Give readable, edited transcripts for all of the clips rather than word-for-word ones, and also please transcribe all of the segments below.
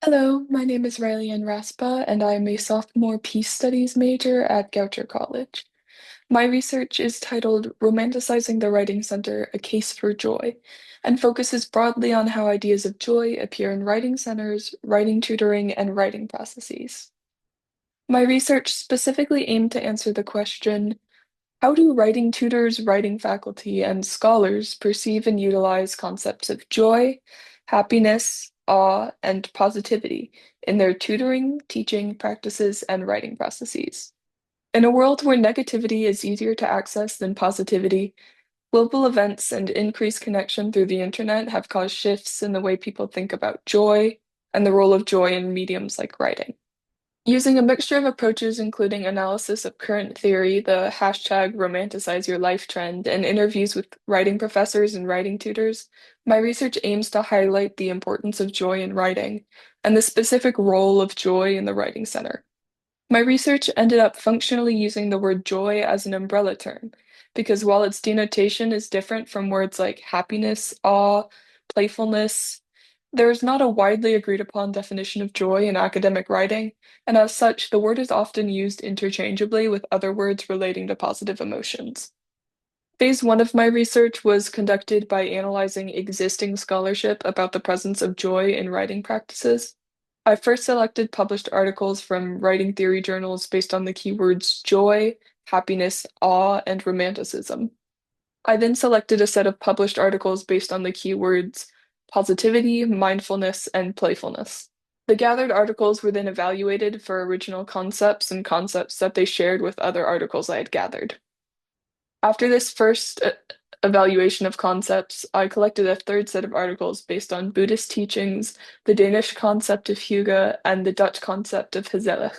Hello, my name is Rileigh and Raspa, and I am a sophomore Peace Studies major at Goucher College. My research is titled Romanticizing the Writing Center, A Case for Joy, and focuses broadly on how ideas of joy appear in writing centers, writing tutoring, and writing processes. My research specifically aimed to answer the question, how do writing tutors, writing faculty, and scholars perceive and utilize concepts of joy, happiness, awe, and positivity in their tutoring, teaching practices, and writing processes? In a world where negativity is easier to access than positivity, global events and increased connection through the internet have caused shifts in the way people think about joy and the role of joy in mediums like writing. Using a mixture of approaches, including analysis of current theory, the hashtag romanticize your life trend, and interviews with writing professors and writing tutors, my research aims to highlight the importance of joy in writing and the specific role of joy in the writing center. My research ended up functionally using the word joy as an umbrella term, because while its denotation is different from words like happiness, awe, playfulness, there is not a widely agreed upon definition of joy in academic writing, and as such, the word is often used interchangeably with other words relating to positive emotions. Phase one of my research was conducted by analyzing existing scholarship about the presence of joy in writing practices. I first selected published articles from writing theory journals based on the keywords joy, happiness, awe, and romanticism. I then selected a set of published articles based on the keywords positivity, mindfulness, and playfulness. The gathered articles were then evaluated for original concepts and concepts that they shared with other articles I had gathered. After this first evaluation of concepts, I collected a third set of articles based on Buddhist teachings, the Danish concept of hygge, and the Dutch concept of gezellig.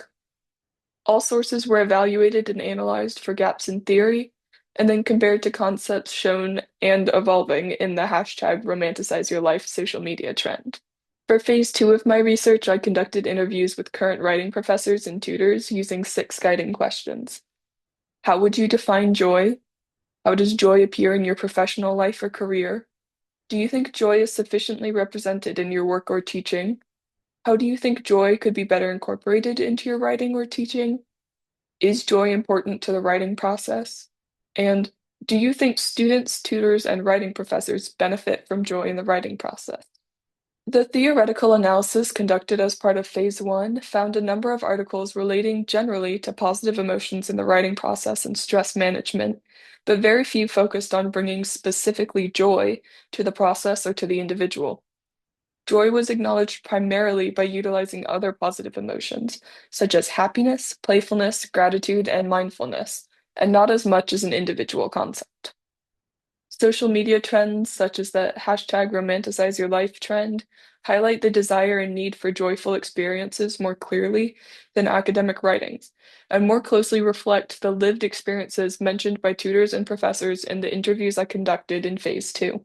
All sources were evaluated and analyzed for gaps in theory, and then compared to concepts shown and evolving in the hashtag romanticize your life social media trend. For phase two of my research, I conducted interviews with current writing professors and tutors using 6 guiding questions. How would you define joy? How does joy appear in your professional life or career? Do you think joy is sufficiently represented in your work or teaching? How do you think joy could be better incorporated into your writing or teaching? Is joy important to the writing process? And do you think students, tutors, and writing professors benefit from joy in the writing process? The theoretical analysis conducted as part of phase one found a number of articles relating generally to positive emotions in the writing process and stress management, but very few focused on bringing specifically joy to the process or to the individual. Joy was acknowledged primarily by utilizing other positive emotions, such as happiness, playfulness, gratitude, and mindfulness, and not as much as an individual concept. Social media trends, such as the hashtag romanticize your life trend, highlight the desire and need for joyful experiences more clearly than academic writings, and more closely reflect the lived experiences mentioned by tutors and professors in the interviews I conducted in phase two.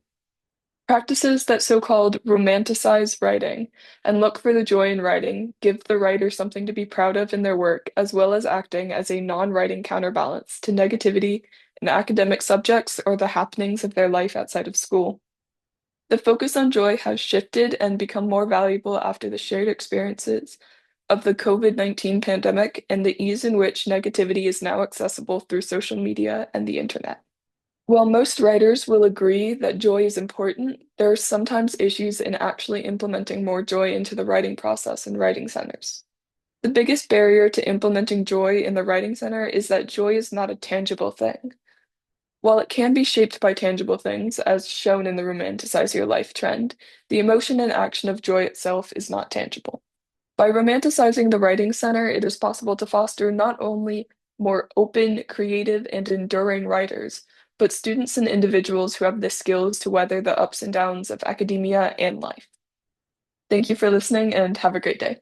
Practices that so-called romanticize writing and look for the joy in writing give the writer something to be proud of in their work, as well as acting as a non-writing counterbalance to negativity in academic subjects or the happenings of their life outside of school. The focus on joy has shifted and become more valuable after the shared experiences of the COVID-19 pandemic and the ease in which negativity is now accessible through social media and the internet. While most writers will agree that joy is important, there are sometimes issues in actually implementing more joy into the writing process in writing centers. The biggest barrier to implementing joy in the writing center is that joy is not a tangible thing. While it can be shaped by tangible things, as shown in the romanticize your life trend, the emotion and action of joy itself is not tangible. By romanticizing the writing center, it is possible to foster not only more open, creative, and enduring writers, but students and individuals who have the skills to weather the ups and downs of academia and life. Thank you for listening and have a great day.